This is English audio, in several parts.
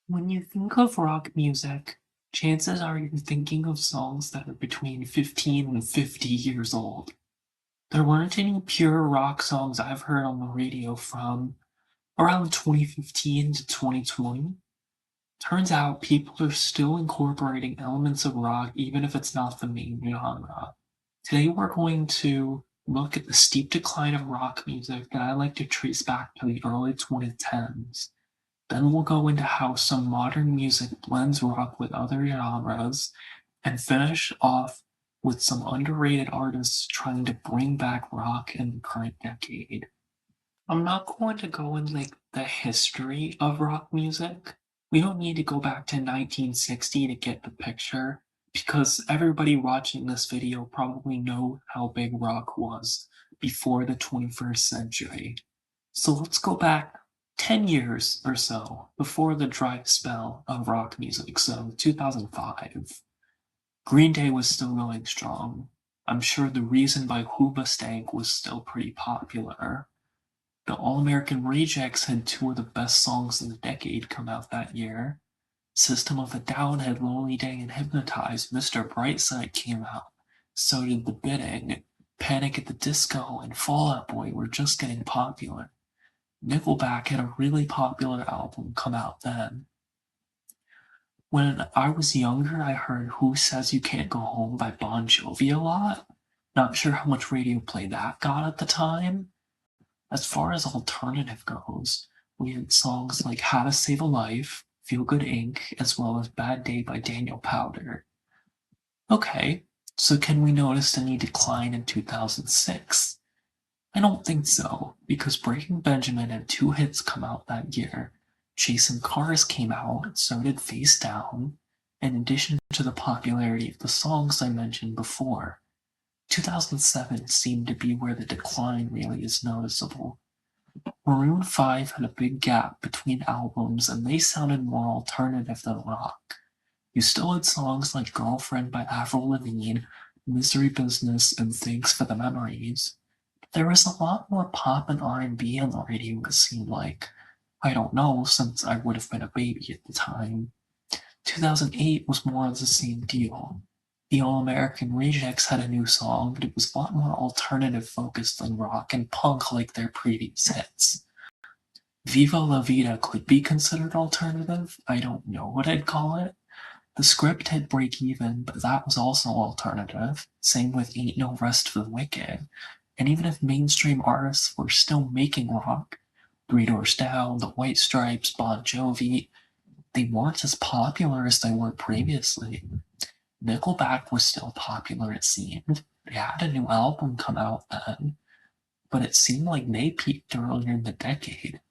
When you think of rock music, chances are you're thinking of songs that are between 15 and 50 years old. There weren't any pure rock songs I've heard on the radio from around 2015 to 2020. Turns out people are still incorporating elements of rock even if it's not the main genre. Today we're going to look at the steep decline of rock music that I like to trace back to the early 2010s. Then we'll go into how some modern music blends rock with other genres, and finish off with some underrated artists trying to bring back rock in the current decade. I'm not going to go in like the history of rock music. We don't need to go back to 1960 to get the picture, because everybody watching this video probably know how big rock was before the 21st century. So let's go back 10 years or so before the dry spell of rock music, so 2005. Green Day was still going strong. I'm sure The Reason by Hoobastank was still pretty popular. The All American Rejects had two of the best songs of the decade come out that year. System of a Down had Lonely Day and Hypnotized. Mr. Brightside came out. So did The Bidding. Panic at the Disco and Fall Out Boy were just getting popular. Nickelback had a really popular album come out then. When I was younger, I heard Who Says You Can't Go Home by Bon Jovi a lot. Not sure how much radio play that got at the time. As far as alternative goes, we had songs like How to Save a Life, Feel Good Inc., as well as Bad Day by Daniel Powder. Okay, so can we notice any decline in 2006? I don't think so, because Breaking Benjamin had two hits come out that year. Chasing Cars came out, so did Face Down, in addition to the popularity of the songs I mentioned before. 2007 seemed to be where the decline really is noticeable. Maroon 5 had a big gap between albums and they sounded more alternative than rock. You still had songs like Girlfriend by Avril Lavigne, Misery Business, and Thanks for the Memories. There was a lot more pop and R&B on the radio, it seemed like. I don't know, since I would have been a baby at the time. 2008 was more of the same deal. The All American Rejects had a new song, but it was a lot more alternative focused than rock and punk like their previous hits. Viva La Vida could be considered alternative. I don't know what I'd call it. The Script had Break Even, but that was also alternative. Same with Ain't No Rest for the Wicked. And even if mainstream artists were still making rock, Three Doors Down, The White Stripes, Bon Jovi, they weren't as popular as they were previously. Nickelback was still popular, it seemed. They had a new album come out then, but it seemed like they peaked earlier in the decade.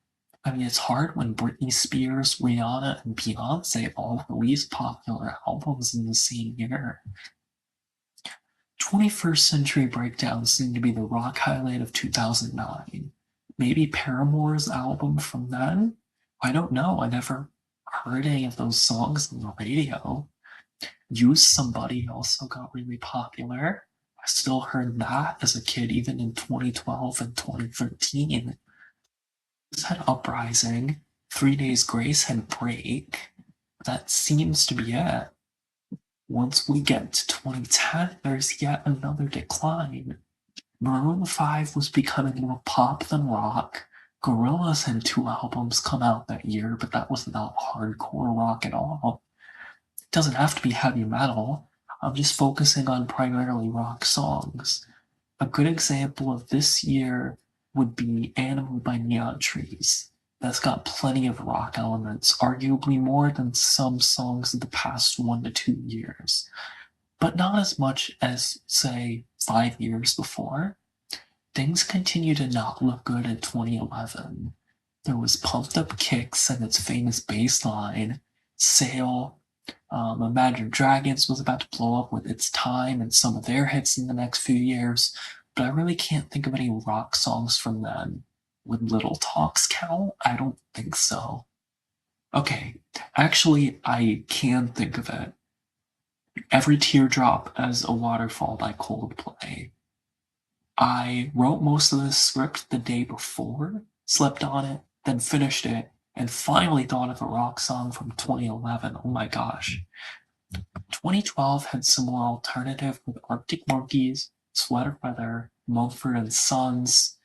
I mean, it's hard when Britney Spears, Rihanna, and Beyonce all released popular albums in the same year. 21st Century Breakdown seemed to be the rock highlight of 2009. Maybe Paramore's album from then? I don't know. I never heard any of those songs on the radio. Use Somebody also got really popular. I still heard that as a kid, even in 2012 and 2013. This had Uprising. 3 Days Grace had Break. That seems to be it. Once we get to 2010, there's yet another decline. Maroon 5 was becoming more pop than rock. Gorillaz had two albums come out that year, but that was not hardcore rock at all. It doesn't have to be heavy metal. I'm just focusing on primarily rock songs. A good example of this year would be Animal by Neon Trees. That's got plenty of rock elements, arguably more than some songs of the past 1 to 2 years, but not as much as, say, 5 years before. Things continue to not look good in 2011. There was Pumped Up Kicks and its famous bass line, Sail. Imagine Dragons was about to blow up with Its Time and some of their hits in the next few years, but I really can't think of any rock songs from then. Would Little Talks count? I don't think so. Okay, actually, I can think of it. Every Teardrop as a Waterfall by Coldplay. I wrote most of the script the day before, slept on it, then finished it, and finally thought of a rock song from 2011. Oh my gosh. 2012 had some more alternative with Arctic Monkeys, Sweater Weather, Mumford& Sons,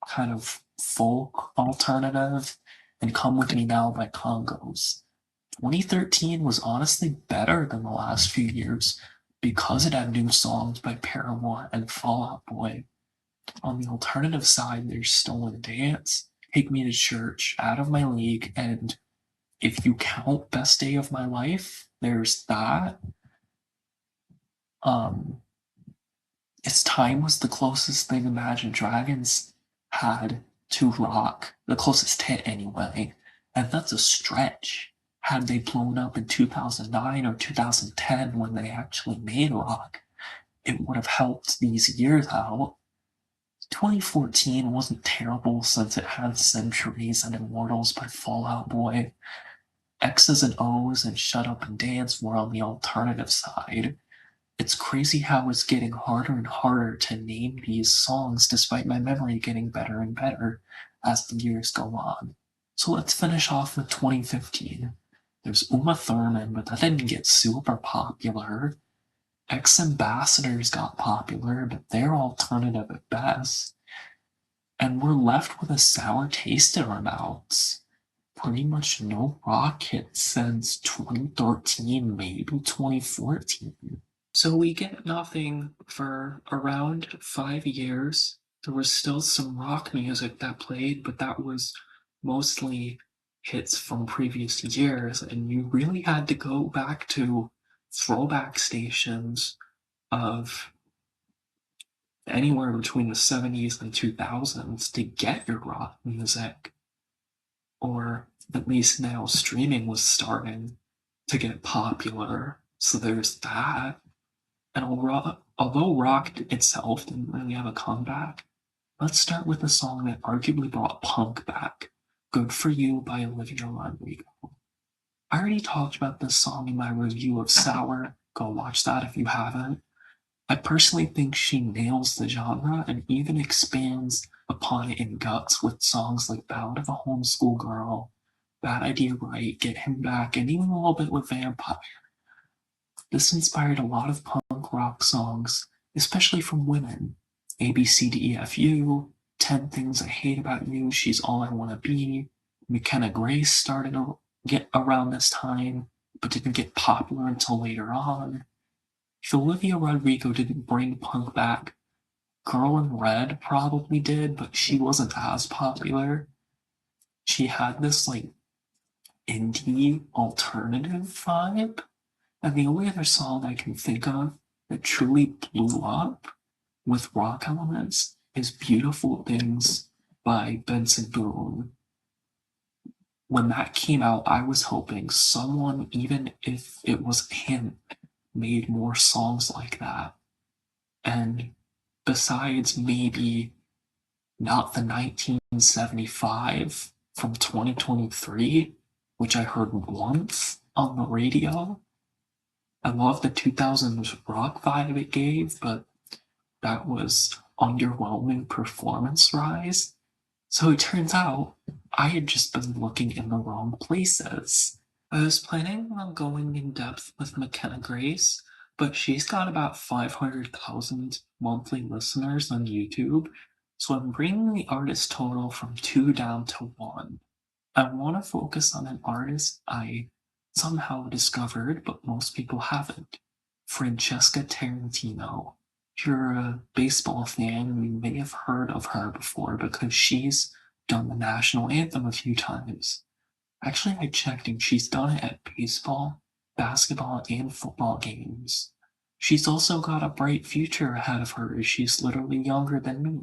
kind of folk alternative, and Come With Me Now by Congos. 2013 was honestly better than the last few years because it had new songs by Paramore and Fall Out Boy. On the alternative side, there's Stolen Dance, Take Me to Church, Out of My League, and if you count Best Day of My Life, there's that. Its Time was the closest thing Imagine Dragons had to rock, the closest hit anyway, and that's a stretch. Had they blown up in 2009 or 2010 when they actually made rock, it would have helped these years out. 2014 wasn't terrible since it had Centuries and Immortals by Fall Out Boy. X's and O's and Shut Up and Dance were on the alternative side. It's crazy how it's getting harder and harder to name these songs despite my memory getting better and better as the years go on. So let's finish off with 2015. There's Uma Thurman, but that didn't get super popular. Ex-Ambassadors got popular, but they're alternative at best. And we're left with a sour taste in our mouths. Pretty much no rock hits since 2013, maybe 2014. So we get nothing for around 5 years. There was still some rock music that played, but that was mostly hits from previous years, and you really had to go back to throwback stations of anywhere between the 70s and 2000s to get your rock music. Or at least now streaming was starting to get popular, so there's that. And although rock itself didn't really have a comeback, let's start with a song that arguably brought punk back, Good For You by Olivia Rodrigo. I already talked about this song in my review of Sour. Go watch that if you haven't. I personally think she nails the genre and even expands upon it in guts with songs like Ballad of a Homeschool Girl, Bad Idea Right, Get Him Back, and even a little bit with Vampire. This inspired a lot of punk rock songs, especially from women. ABCDEFU, 10 Things I Hate About You, She's All I Wanna Be. McKenna Grace started to get around this time, but didn't get popular until later on. If Olivia Rodrigo didn't bring punk back, Girl in Red probably did, but she wasn't as popular. She had this indie alternative vibe. And the only other song I can think of that truly blew up with rock elements is Beautiful Things by Benson Boone. When that came out, I was hoping someone, even if it was him, made more songs like that. And besides maybe Not the 1975 from 2023, which I heard once on the radio, I love the 2000s rock vibe it gave, but that was underwhelming performance rise. So it turns out I had just been looking in the wrong places. I was planning on going in depth with McKenna Grace, but she's got about 500,000 monthly listeners on YouTube, so I'm bringing the artist total from 2 down to 1. I want to focus on an artist I somehow discovered, but most people haven't. Francesca Tarantino. If you're a baseball fan, you may have heard of her before because she's done the national anthem a few times. Actually, I checked and she's done it at baseball, basketball, and football games. She's also got a bright future ahead of her as she's literally younger than me.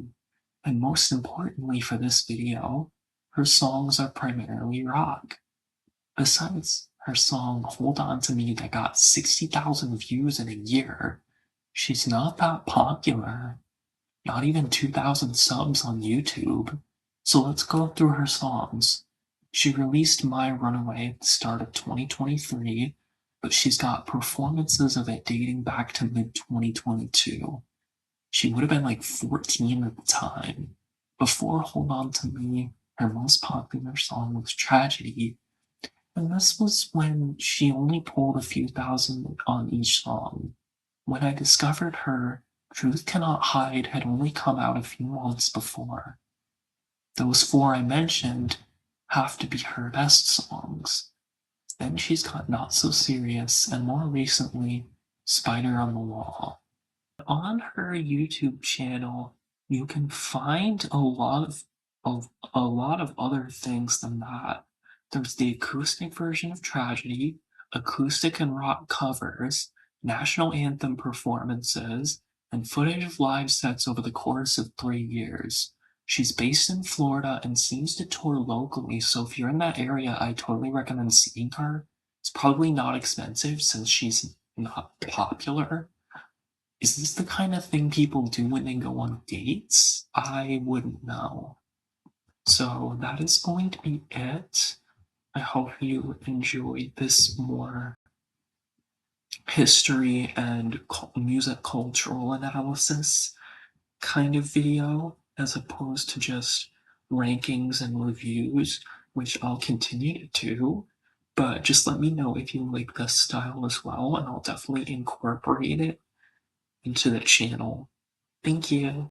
And most importantly for this video, her songs are primarily rock. Besides her song Hold On To Me that got 60,000 views in a year, she's not that popular. Not even 2,000 subs on YouTube. So let's go through her songs. She released My Runaway at the start of 2023, but she's got performances of it dating back to mid-2022. She would have been 14 at the time. Before Hold On To Me, Her most popular song was Tragedy, and this was when she only pulled a few thousand on each song. When I discovered her, Truth Cannot Hide had only come out a few months before. Those four I mentioned have to be her best songs. Then she's got Not So Serious, and more recently, Spider on the Wall. On her YouTube channel, you can find a lot of other things than that. There's the acoustic version of Tragedy, acoustic and rock covers, national anthem performances, and footage of live sets over the course of 3 years. She's based in Florida and seems to tour locally, so if you're in that area, I totally recommend seeing her. It's probably not expensive since she's not popular. Is this the kind of thing people do when they go on dates? I wouldn't know. So that is going to be it. I hope you enjoyed this more history and music cultural analysis kind of video as opposed to just rankings and reviews, which I'll continue to do. But just let me know if you like this style as well, and I'll definitely incorporate it into the channel. Thank you.